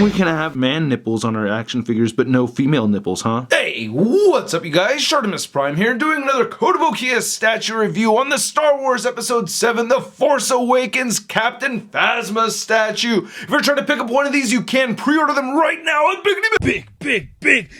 We can have man nipples on our action figures, but no female nipples, huh? Hey, what's up you guys? ShartimusPrime here, doing another Kotobukiya statue review on the Star Wars Episode 7, The Force Awakens Captain Phasma statue. If you're trying to pick up one of these, you can pre-order them right now at Big.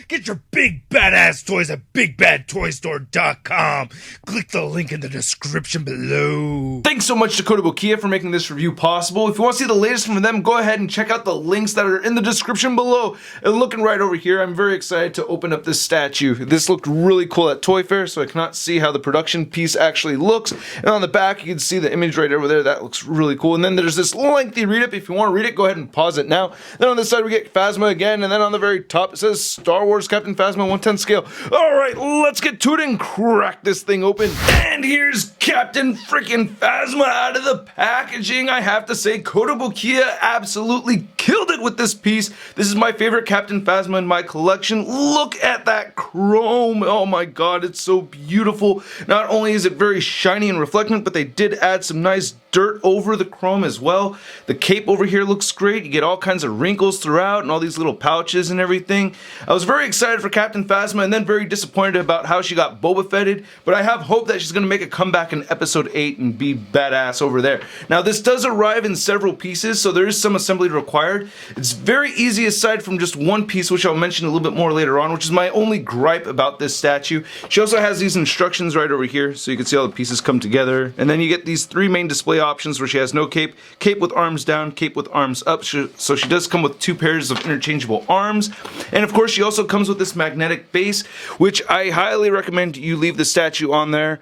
Get your big badass toys at BigBadToyStore.com. Click the link in the description below. Thanks so much to Kotobukiya for making this review possible. If you want to see the latest from them, go ahead and check out the links that are in the description below. And looking right over here, I'm very excited to open up this statue. This looked really cool at Toy Fair, so I cannot see how the production piece actually looks. And on the back, you can see the image right over there. That looks really cool. And then there's this lengthy read-up. If you want to read it, go ahead and pause it now. Then on this side, we get Phasma again. And then on the very top, it says Star Wars Captain Phasma 1/10 scale. All right, let's get to it and crack this thing open. And here's Captain freaking Phasma out of the packaging. I have to say, Kotobukiya absolutely killed it with this piece. This is my favorite Captain Phasma in my collection. Look at that chrome. Oh my god, it's so beautiful. Not only is it very shiny and reflectant, but they did add some nice dirt over the chrome as well. The cape over here looks great. You get all kinds of wrinkles throughout and all these little pouches and everything. I was very excited for Captain Phasma and then very disappointed about how she got Boba Fetted, but I have hope that she's going to make a comeback in episode 8 and be badass over there. Now this does arrive in several pieces, so there is some assembly required. It's very easy aside from just one piece, which I'll mention a little bit more later on, which is my only gripe about this statue. She also has these instructions right over here, so you can see all the pieces come together. And then you get these three main display options where she has no cape, cape with arms down, cape with arms up, so she does come with two pairs of interchangeable arms. And of course she also comes with this magnetic base, which I highly recommend you leave the statue on there.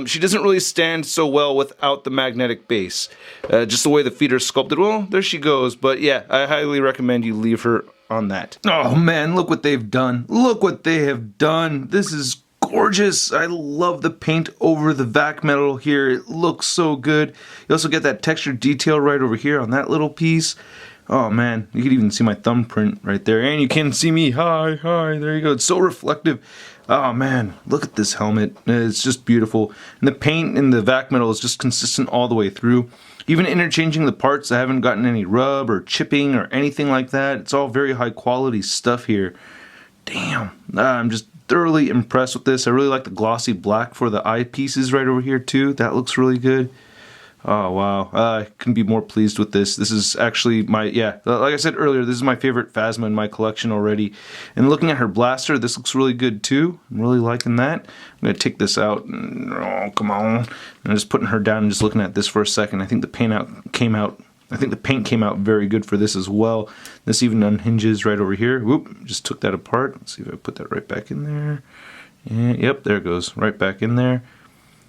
She doesn't really stand so well without the magnetic base. Just the way the feet are sculpted, well, there she goes. But yeah, I highly recommend you leave her on that. Oh man, look what they've done. Look what they have done. This is gorgeous. I love the paint over the vac metal here. It looks so good. You also get that textured detail right over here on that little piece. Oh man, you can even see my thumbprint right there. And you can see me. Hi, there you go. It's so reflective. Oh man, look at this helmet. It's just beautiful. And the paint in the vac metal is just consistent all the way through. Even interchanging the parts, I haven't gotten any rub or chipping or anything like that. It's all very high quality stuff here. Damn, I'm just thoroughly impressed with this. I really like the glossy black for the eyepieces right over here too. That looks really good. Oh wow, I couldn't be more pleased with this. This is actually my, like I said earlier, this is my favorite Phasma in my collection already. And looking at her blaster, this looks really good too. I'm really liking that. I'm going to take this out. Oh, come on. I'm just putting her down and just looking at this for a second. I think the paint came out very good for this as well. This even unhinges right over here. Whoop, just took that apart. Let's see if I put that right back in there. And, yep, there it goes, right back in there.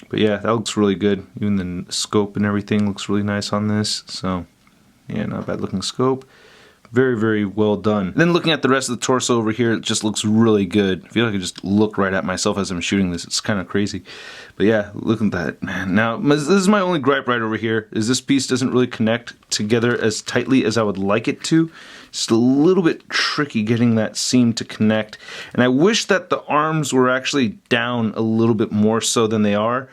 But yeah, that looks really good. Even the scope and everything looks really nice on this. So yeah, not bad looking scope. Very, very well done. Then looking at the rest of the torso over here, it just looks really good. I feel like I just look right at myself as I'm shooting this. It's kind of crazy. But yeah, look at that, man. Now, this is my only gripe right over here, is this piece doesn't really connect together as tightly as I would like it to. Just a little bit tricky getting that seam to connect. And I wish that the arms were actually down a little bit more so than they are.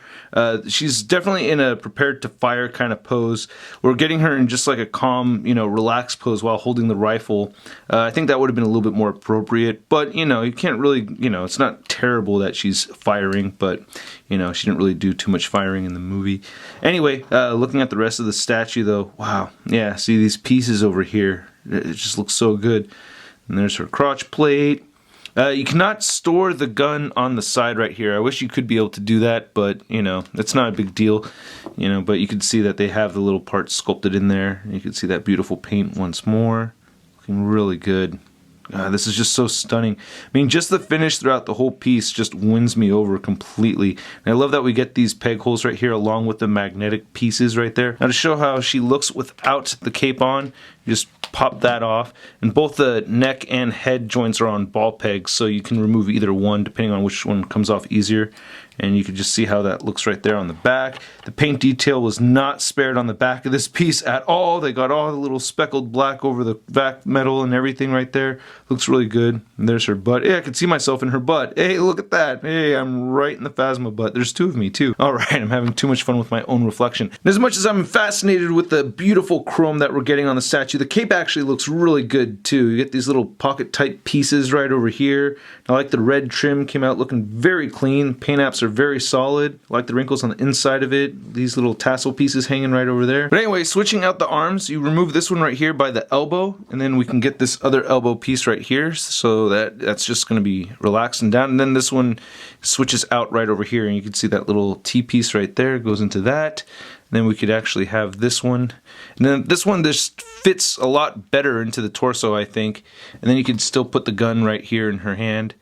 She's definitely in a prepared to fire kind of pose. We're getting her in just like a calm, relaxed pose while holding the rifle. I think that would have been a little bit more appropriate. But, you can't really, it's not terrible that she's firing, but, she didn't really do too much firing in the movie. Anyway, looking at the rest of the statue though, wow. Yeah, see these pieces over here. It just looks so good. And there's her crotch plate. You cannot store the gun on the side right here. I wish you could be able to do that, but, it's not a big deal. But you can see that they have the little parts sculpted in there. You can see that beautiful paint once more. Looking really good. This is just so stunning. I mean, just the finish throughout the whole piece just wins me over completely. And I love that we get these peg holes right here along with the magnetic pieces right there. Now to show how she looks without the cape on, you just pop that off. And both the neck and head joints are on ball pegs, so you can remove either one depending on which one comes off easier. And you can just see how that looks right there on the back. The paint detail was not spared on the back of this piece at all. They got all the little speckled black over the back metal and everything right there. Looks really good. And there's her butt. Hey, I can see myself in her butt. Hey, look at that. Hey, I'm right in the Phasma butt. There's two of me too. Alright, I'm having too much fun with my own reflection. And as much as I'm fascinated with the beautiful chrome that we're getting on the statue, the cape actually looks really good too. You get these little pocket type pieces right over here. I like the red trim, came out looking very clean. Paint apps are very solid. I like the wrinkles on the inside of it. These little tassel pieces hanging right over there. But anyway, switching out the arms, you remove this one right here by the elbow, and then we can get this other elbow piece right here, so that's just going to be relaxed and down. And then this one switches out right over here, and you can see that little T-piece right there goes into that. And then we could actually have this one. And then this one just fits a lot better into the torso, I think. And then you can still put the gun right here in her hand,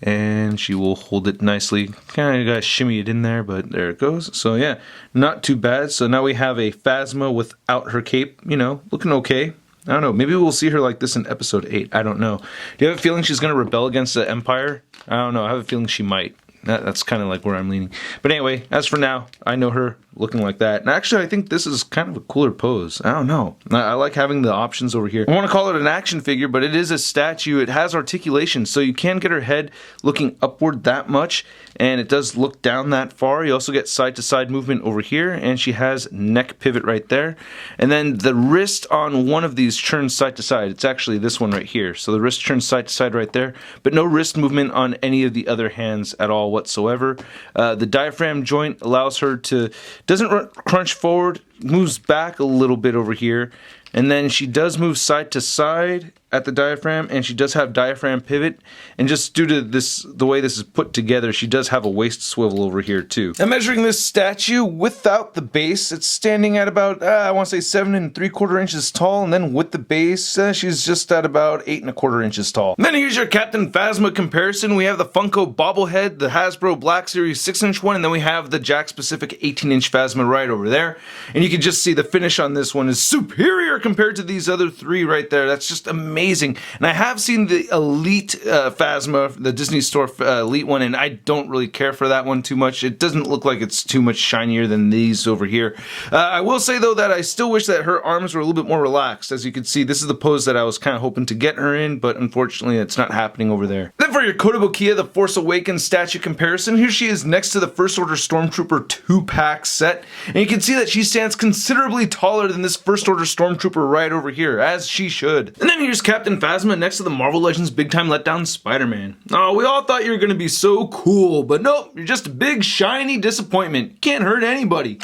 and she will hold it nicely. Kind of gotta shimmy it in there, but there it goes. So yeah, not too bad. So now we have a Phasma without her cape, you know, looking okay. I don't know, maybe we'll see her like this in episode 8. I don't know. Do you have a feeling she's going to rebel against the Empire? I don't know, I have a feeling she might. That's kind of like where I'm leaning. But anyway, as for now, I know her looking like that. And actually, I think this is kind of a cooler pose. I don't know. I like having the options over here. I want to call it an action figure, but it is a statue. It has articulation, so you can get her head looking upward that much, and it does look down that far. You also get side-to-side movement over here, and she has neck pivot right there. And then the wrist on one of these turns side to side. It's actually this one right here. So the wrist turns side to side right there, but no wrist movement on any of the other hands at all whatsoever. The diaphragm joint allows her to, doesn't crunch forward, moves back a little bit over here, and then she does move side to side at the diaphragm, and she does have diaphragm pivot, and just due to this, the way this is put together, she does have a waist swivel over here too. Now measuring this statue without the base, it's standing at about, I want to say 7 3/4 inches tall, and then with the base, she's just at about 8 1/4 inches tall. And then here's your Captain Phasma comparison. We have the Funko bobblehead, the Hasbro Black Series 6-inch one, and then we have the Jakks Pacific 18-inch Phasma right over there. And you can just see the finish on this one is superior compared to these other three right there. That's just amazing. And I have seen the Elite Phasma, the Disney Store Elite one, and I don't really care for that one too much. It doesn't look like it's too much shinier than these over here. I will say though that I still wish that her arms were a little bit more relaxed. As you can see, this is the pose that I was kind of hoping to get her in, but unfortunately it's not happening over there. Then for your Kotobukiya, the Force Awakens statue comparison, here she is next to the First Order Stormtrooper 2-pack set, and you can see that she stands considerably taller than this First Order Stormtrooper right over here, as she should. And then here's Captain Phasma next to the Marvel Legends Big Time Letdown Spider-Man. Oh, we all thought you were going to be so cool, but nope, you're just a big shiny disappointment. You can't hurt anybody.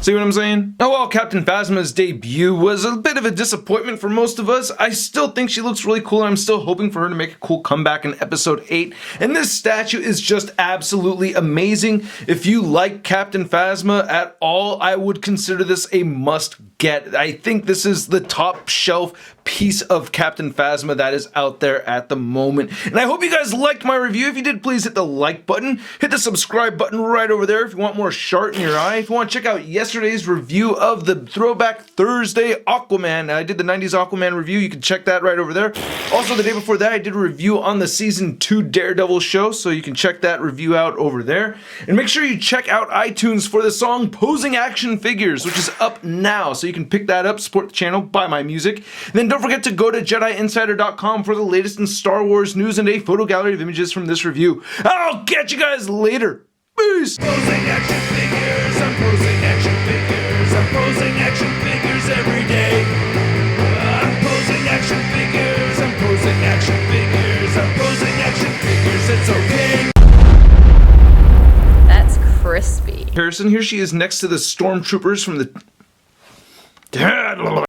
See what I'm saying? Oh well, Captain Phasma's debut was a bit of a disappointment for most of us. I still think she looks really cool, and I'm still hoping for her to make a cool comeback in episode 8. And this statue is just absolutely amazing. If you like Captain Phasma at all, I would consider this a must get. I think this is the top shelf piece of Captain Phasma that is out there at the moment. And I hope you guys liked my review. If you did, please hit the like button. Hit the subscribe button right over there if you want more Shart in your eye. If you want to check out yesterday's review of the Throwback Thursday Aquaman. I did the 90s Aquaman review. You can check that right over there. Also, the day before that, I did a review on the Season 2 Daredevil show, so you can check that review out over there. And make sure you check out iTunes for the song Posing Action Figures, which is up now, so you can pick that up, support the channel, buy my music. And then don't forget to go to JediInsider.com for the latest in Star Wars news and a photo gallery of images from this review. I'll catch you guys later. Peace! Posing action figures, I'm posing action figures, I'm posing action figures every day. I'm posing action figures, I'm posing action figures, I'm posing action figures, it's okay. That's crispy. Harrison, here she is next to the stormtroopers from the...